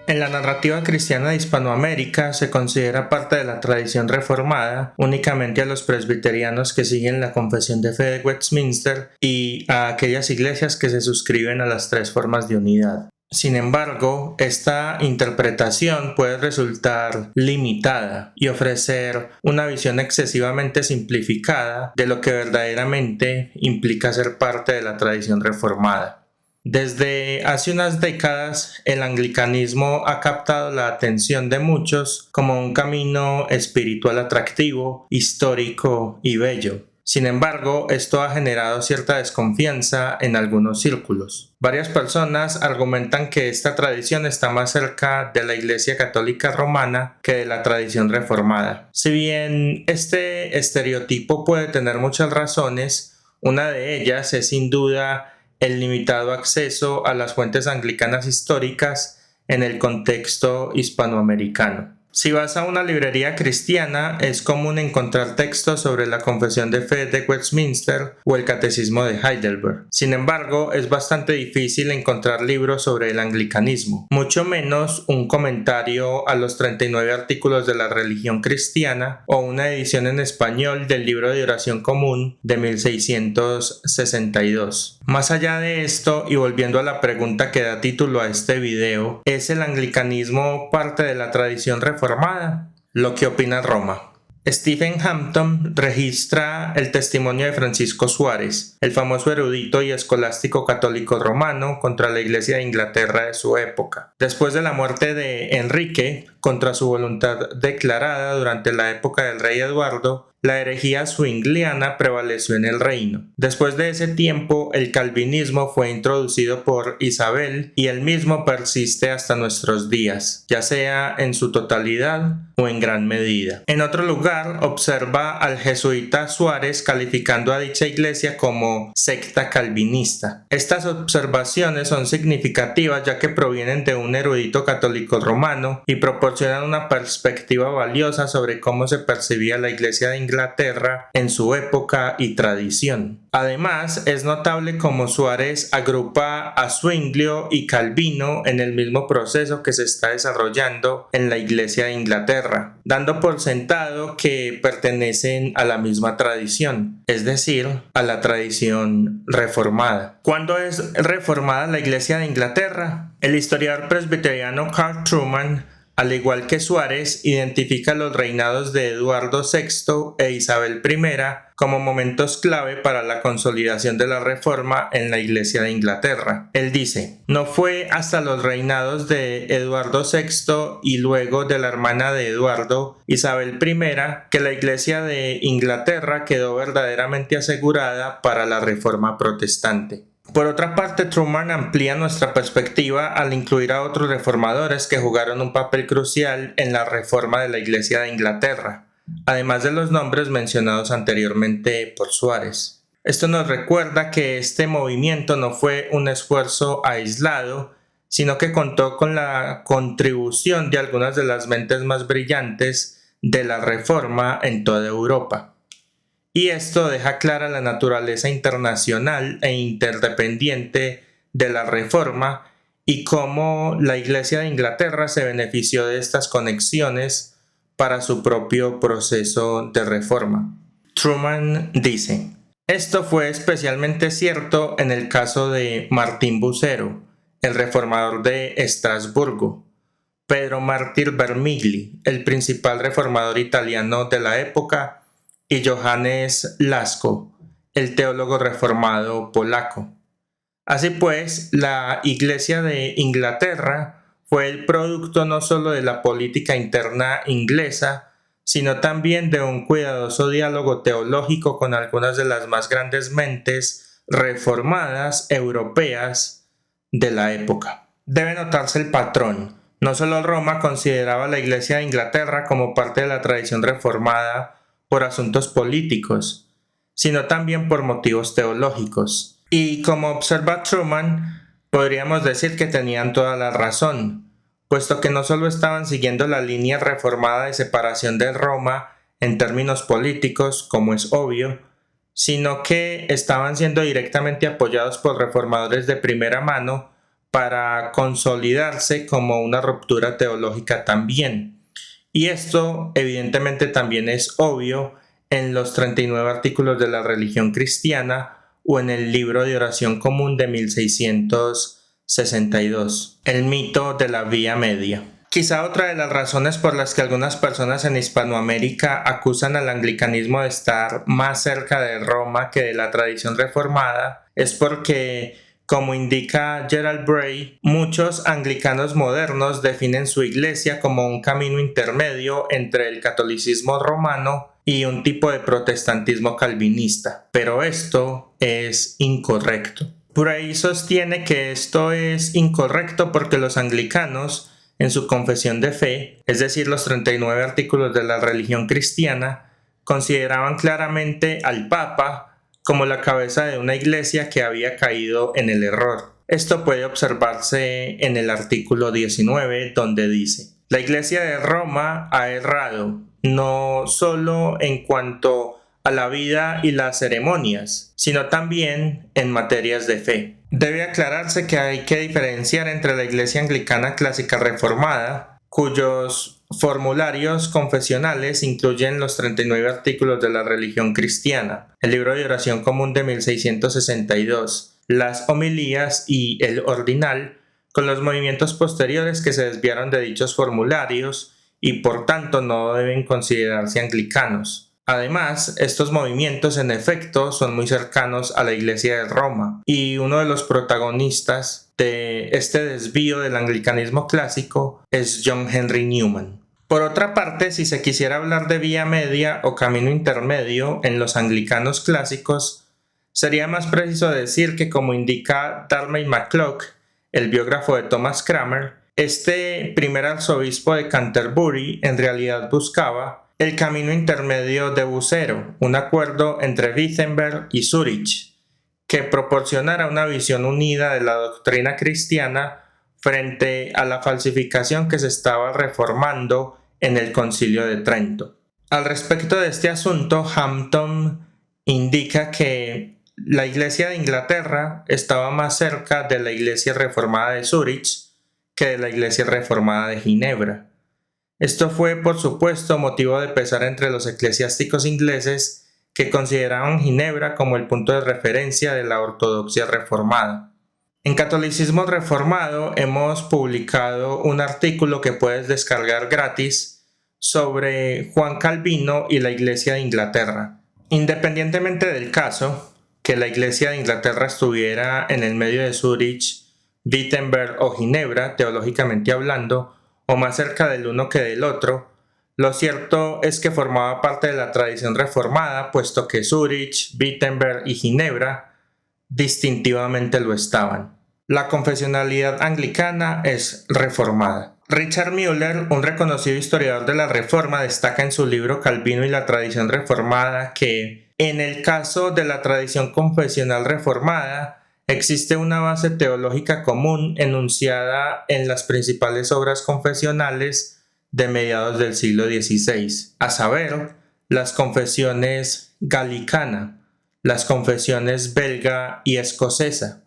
En la narrativa cristiana de Hispanoamérica se considera parte de la tradición reformada únicamente a los presbiterianos que siguen la Confesión de Fe de Westminster y a aquellas iglesias que se suscriben a las tres formas de unidad. Sin embargo, esta interpretación puede resultar limitada y ofrecer una visión excesivamente simplificada de lo que verdaderamente implica ser parte de la tradición reformada. Desde hace unas décadas, el anglicanismo ha captado la atención de muchos como un camino espiritual atractivo, histórico y bello. Sin embargo, esto ha generado cierta desconfianza en algunos círculos. Varias personas argumentan que esta tradición está más cerca de la Iglesia Católica Romana que de la tradición reformada. Si bien este estereotipo puede tener muchas razones, una de ellas es sin duda el limitado acceso a las fuentes anglicanas históricas en el contexto hispanoamericano. Si vas a una librería cristiana, es común encontrar textos sobre la Confesión de Fe de Westminster o el Catecismo de Heidelberg. Sin embargo, es bastante difícil encontrar libros sobre el anglicanismo, mucho menos un comentario a los 39 artículos de la religión cristiana o una edición en español del libro de oración común de 1662. Más allá de esto, y volviendo a la pregunta que da título a este video, ¿es el anglicanismo parte de la tradición reformada? Lo que opina Roma. Stephen Hampton registra el testimonio de Francisco Suárez, el famoso erudito y escolástico católico romano contra la Iglesia de Inglaterra de su época. Después de la muerte de Enrique, contra su voluntad declarada durante la época del rey Eduardo, la herejía zwingliana prevaleció en el reino. Después de ese tiempo, el calvinismo fue introducido por Isabel y el mismo persiste hasta nuestros días, ya sea en su totalidad o en gran medida. En otro lugar, observa al jesuita Suárez calificando a dicha iglesia como secta calvinista. Estas observaciones son significativas ya que provienen de un erudito católico romano y proporcionan una perspectiva valiosa sobre cómo se percibía la iglesia de Inglaterra en su época y tradición. Además, es notable cómo Suárez agrupa a Zwinglio y Calvino en el mismo proceso que se está desarrollando en la Iglesia de Inglaterra, dando por sentado que pertenecen a la misma tradición, es decir, a la tradición reformada. ¿Cuándo es reformada la Iglesia de Inglaterra? El historiador presbiteriano Carl Trueman, al igual que Suárez, identifica los reinados de Eduardo VI e Isabel I como momentos clave para la consolidación de la reforma en la Iglesia de Inglaterra. Él dice: no fue hasta los reinados de Eduardo VI y luego de la hermana de Eduardo, Isabel I, que la Iglesia de Inglaterra quedó verdaderamente asegurada para la reforma protestante. Por otra parte, Trueman amplía nuestra perspectiva al incluir a otros reformadores que jugaron un papel crucial en la reforma de la Iglesia de Inglaterra, además de los nombres mencionados anteriormente por Suárez. Esto nos recuerda que este movimiento no fue un esfuerzo aislado, sino que contó con la contribución de algunas de las mentes más brillantes de la reforma en toda Europa. Y esto deja clara la naturaleza internacional e interdependiente de la reforma y cómo la Iglesia de Inglaterra se benefició de estas conexiones para su propio proceso de reforma. Trueman dice: esto fue especialmente cierto en el caso de Martín Bucero, el reformador de Estrasburgo, Pedro Mártir Vermigli, el principal reformador italiano de la época, y Johannes Lasko, el teólogo reformado polaco. Así pues, la Iglesia de Inglaterra fue el producto no solo de la política interna inglesa, sino también de un cuidadoso diálogo teológico con algunas de las más grandes mentes reformadas europeas de la época. Debe notarse el patrón. No solo Roma consideraba a la Iglesia de Inglaterra como parte de la tradición reformada por asuntos políticos, sino también por motivos teológicos. Y como observa Trueman, podríamos decir que tenían toda la razón, puesto que no solo estaban siguiendo la línea reformada de separación de Roma en términos políticos, como es obvio, sino que estaban siendo directamente apoyados por reformadores de primera mano para consolidarse como una ruptura teológica también. Y esto evidentemente también es obvio en los 39 artículos de la religión cristiana o en el libro de oración común de 1662, el mito de la Vía Media. Quizá otra de las razones por las que algunas personas en Hispanoamérica acusan al anglicanismo de estar más cerca de Roma que de la tradición reformada es porque, como indica Gerald Bray, muchos anglicanos modernos definen su iglesia como un camino intermedio entre el catolicismo romano y un tipo de protestantismo calvinista, pero esto es incorrecto. Bray sostiene que esto es incorrecto porque los anglicanos, en su confesión de fe, es decir, los 39 artículos de la religión cristiana, consideraban claramente al Papa como la cabeza de una iglesia que había caído en el error. Esto puede observarse en el artículo 19, donde dice: la iglesia de Roma ha errado, no solo en cuanto a la vida y las ceremonias, sino también en materias de fe. Debe aclararse que hay que diferenciar entre la Iglesia Anglicana Clásica Reformada, cuyos formularios confesionales incluyen los 39 artículos de la religión cristiana, el libro de oración común de 1662, las homilías y el ordinal, con los movimientos posteriores que se desviaron de dichos formularios y por tanto no deben considerarse anglicanos. Además, estos movimientos en efecto son muy cercanos a la Iglesia de Roma, y uno de los protagonistas de este desvío del anglicanismo clásico es John Henry Newman. Por otra parte, si se quisiera hablar de vía media o camino intermedio en los anglicanos clásicos, sería más preciso decir que, como indica Darnley MacCulloch, el biógrafo de Thomas Cranmer, este primer arzobispo de Canterbury en realidad buscaba el camino intermedio de Bucero, un acuerdo entre Wittenberg y Zurich, que proporcionara una visión unida de la doctrina cristiana frente a la falsificación que se estaba reformando en el Concilio de Trento. Al respecto de este asunto, Hampton indica que la Iglesia de Inglaterra estaba más cerca de la Iglesia reformada de Zurich que de la Iglesia reformada de Ginebra. Esto fue, por supuesto, motivo de pesar entre los eclesiásticos ingleses que consideraban Ginebra como el punto de referencia de la ortodoxia reformada. En Catolicismo Reformado hemos publicado un artículo que puedes descargar gratis sobre Juan Calvino y la Iglesia de Inglaterra. Independientemente del caso, que la Iglesia de Inglaterra estuviera en el medio de Zurich, Wittenberg o Ginebra, teológicamente hablando, o más cerca del uno que del otro, lo cierto es que formaba parte de la tradición reformada, puesto que Zurich, Wittenberg y Ginebra distintivamente lo estaban. La confesionalidad anglicana es reformada. Richard Müller, un reconocido historiador de la Reforma, destaca en su libro Calvino y la tradición reformada que, en el caso de la tradición confesional reformada, existe una base teológica común enunciada en las principales obras confesionales de mediados del siglo XVI, a saber, las confesiones galicana, las confesiones belga y escocesa,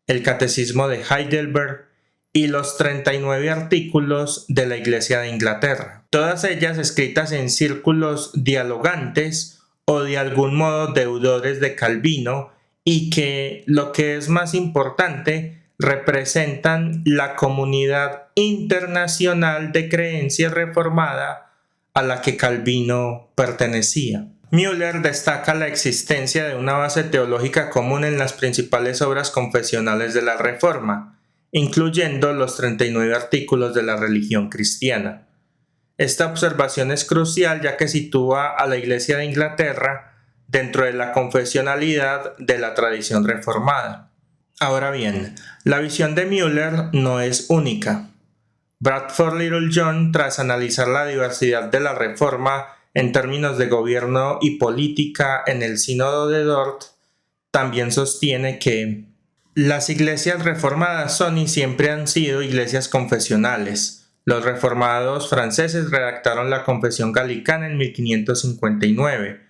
el catecismo de Heidelberg y los 39 artículos de la Iglesia de Inglaterra, todas ellas escritas en círculos dialogantes o de algún modo deudores de Calvino, y que, lo que es más importante, representan la comunidad internacional de creencia reformada a la que Calvino pertenecía. Müller destaca la existencia de una base teológica común en las principales obras confesionales de la Reforma, incluyendo los 39 artículos de la religión cristiana. Esta observación es crucial ya que sitúa a la Iglesia de Inglaterra dentro de la confesionalidad de la tradición reformada. Ahora bien, la visión de Müller no es única. Bradford Littlejohn, tras analizar la diversidad de la Reforma en términos de gobierno y política en el Sínodo de Dort, también sostiene que las iglesias reformadas son y siempre han sido iglesias confesionales. Los reformados franceses redactaron la Confesión Galicana en 1559,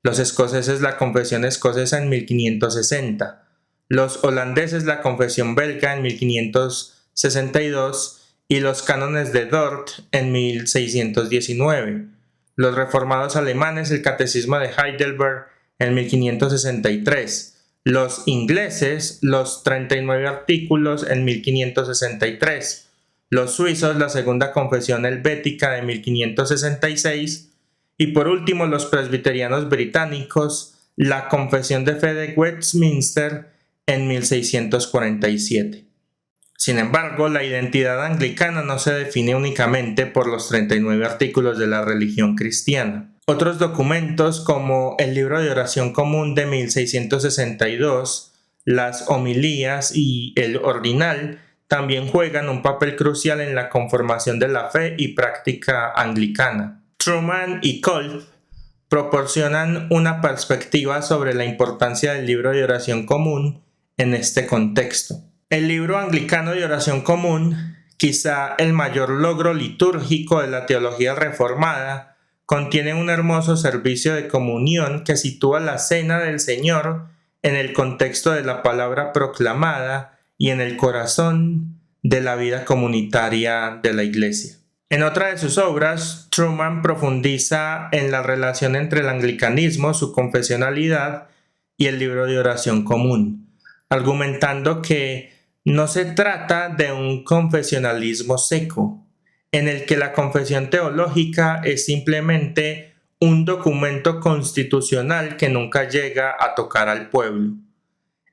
los escoceses la Confesión Escocesa en 1560, los holandeses la Confesión belga en 1562 y los cánones de Dort en 1619, los reformados alemanes el Catecismo de Heidelberg en 1563, los ingleses los 39 artículos en 1563, los suizos la Segunda Confesión Helvética de 1566 y por último los presbiterianos británicos la Confesión de Fe de Westminster en 1647. Sin embargo, la identidad anglicana no se define únicamente por los 39 artículos de la religión cristiana. Otros documentos como el Libro de Oración Común de 1662, las homilías y el ordinal también juegan un papel crucial en la conformación de la fe y práctica anglicana. Truman y Kolb proporcionan una perspectiva sobre la importancia del Libro de Oración Común en este contexto. El libro anglicano de oración común, quizá el mayor logro litúrgico de la teología reformada, contiene un hermoso servicio de comunión que sitúa la cena del Señor en el contexto de la palabra proclamada y en el corazón de la vida comunitaria de la Iglesia. En otra de sus obras, Truman profundiza en la relación entre el anglicanismo, su confesionalidad y el libro de oración común, argumentando que no se trata de un confesionalismo seco, en el que la confesión teológica es simplemente un documento constitucional que nunca llega a tocar al pueblo.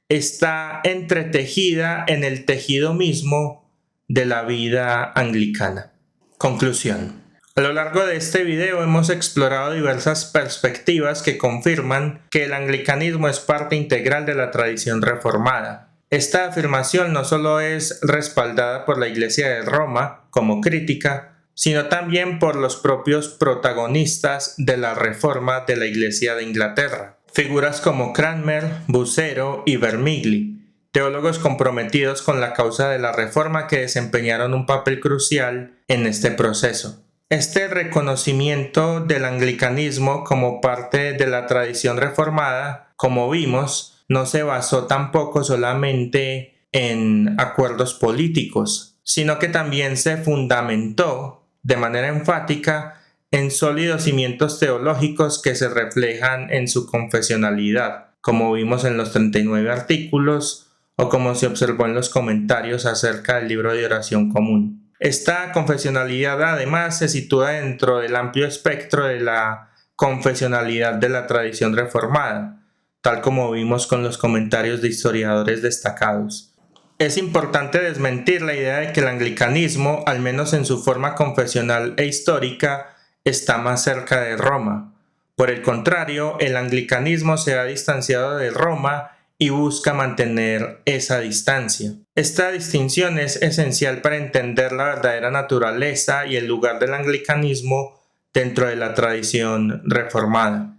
Está entretejida en el tejido mismo de la vida anglicana. Conclusión. A lo largo de este video hemos explorado diversas perspectivas que confirman que el anglicanismo es parte integral de la tradición reformada. Esta afirmación no solo es respaldada por la Iglesia de Roma como crítica, sino también por los propios protagonistas de la reforma de la Iglesia de Inglaterra. Figuras como Cranmer, Bucero y Vermigli, teólogos comprometidos con la causa de la reforma que desempeñaron un papel crucial en este proceso. Este reconocimiento del anglicanismo como parte de la tradición reformada, como vimos, no se basó tampoco solamente en acuerdos políticos, sino que también se fundamentó de manera enfática en sólidos cimientos teológicos que se reflejan en su confesionalidad, como vimos en los 39 artículos o como se observó en los comentarios acerca del libro de oración común. Esta confesionalidad además se sitúa dentro del amplio espectro de la confesionalidad de la tradición reformada, tal como vimos con los comentarios de historiadores destacados. Es importante desmentir la idea de que el anglicanismo, al menos en su forma confesional e histórica, está más cerca de Roma. Por el contrario, el anglicanismo se ha distanciado de Roma y busca mantener esa distancia. Esta distinción es esencial para entender la verdadera naturaleza y el lugar del anglicanismo dentro de la tradición reformada.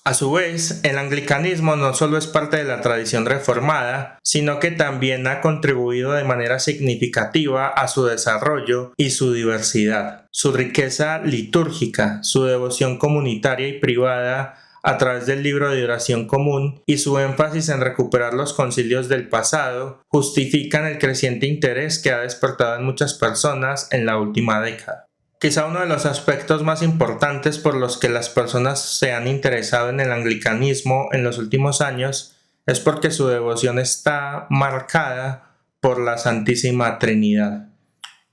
A su vez, el anglicanismo no solo es parte de la tradición reformada, sino que también ha contribuido de manera significativa a su desarrollo y su diversidad. Su riqueza litúrgica, su devoción comunitaria y privada a través del libro de oración común y su énfasis en recuperar los concilios del pasado justifican el creciente interés que ha despertado en muchas personas en la última década. Quizá uno de los aspectos más importantes por los que las personas se han interesado en el anglicanismo en los últimos años es porque su devoción está marcada por la Santísima Trinidad.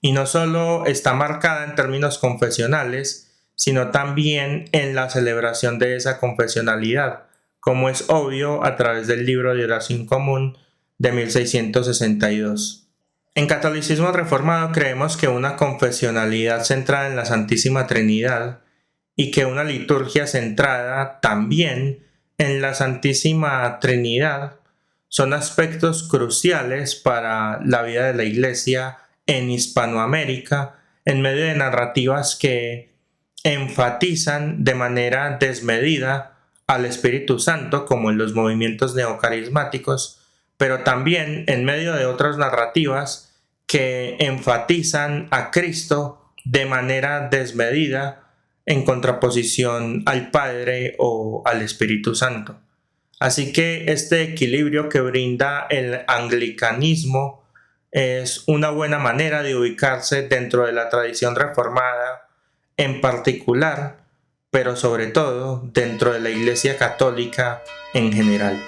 Y no solo está marcada en términos confesionales, sino también en la celebración de esa confesionalidad, como es obvio a través del libro de oración común de 1662. En Catolicismo Reformado creemos que una confesionalidad centrada en la Santísima Trinidad y que una liturgia centrada también en la Santísima Trinidad son aspectos cruciales para la vida de la Iglesia en Hispanoamérica en medio de narrativas que enfatizan de manera desmedida al Espíritu Santo, como en los movimientos neocarismáticos, pero también en medio de otras narrativas que enfatizan a Cristo de manera desmedida en contraposición al Padre o al Espíritu Santo. Así que este equilibrio que brinda el anglicanismo es una buena manera de ubicarse dentro de la tradición reformada en particular, pero sobre todo dentro de la Iglesia Católica en general.